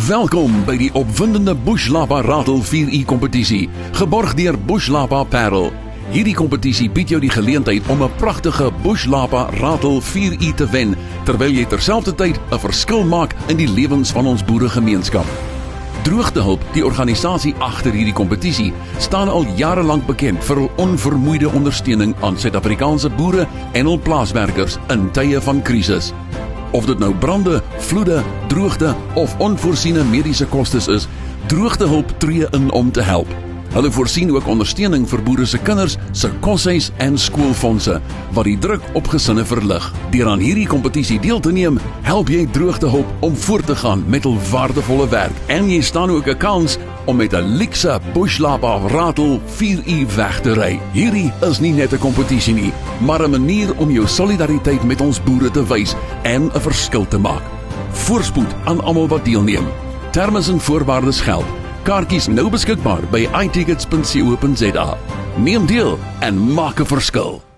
Welkom by die opwindende Bush Lapa Ratel 4U kompetisie, geborg deur Bush Lapa Parel. Hierdie kompetisie bied jou die geleentheid om 'n pragtige Bush Lapa Ratel 4U te wen, terwyl jy terselfdertyd 'n verskil maak in die lewens van ons boeregemeenskap. Droogtehulp, die organisasie agter hierdie kompetisie, staan al jare lank bekend vir hul onvermoeide ondersteuning aan Suid-Afrikaanse boere en hul plaaswerkers in tye van krisis. Of dit nou brande, vloede, droogte of onvoorsiene mediese kostes is, Droogtehulp tree in om te help. Hulle voorsien ook ondersteuning vir boere se kinders se koshuis en skoolfondse, wat die druk op gesinne verlig. Deur aan hierdie kompetisie deel te neem, help jy Droogtehulp om voort te gaan met hul waardevolle werk. En jy staan ook 'n kans om met 'n luukse Bush Lapa Ratel 4U weg te ry. Hierdie is nie net 'n kompetisie nie, maar 'n manier om jou solidariteit met ons boere te wys en 'n verskil te maak. Voorspoed aan almal wat deelneem. Terme en voorwaardes geld. Kaartjies nou beskikbaar by itickets.co.za. Neem deel en maak 'n verskil.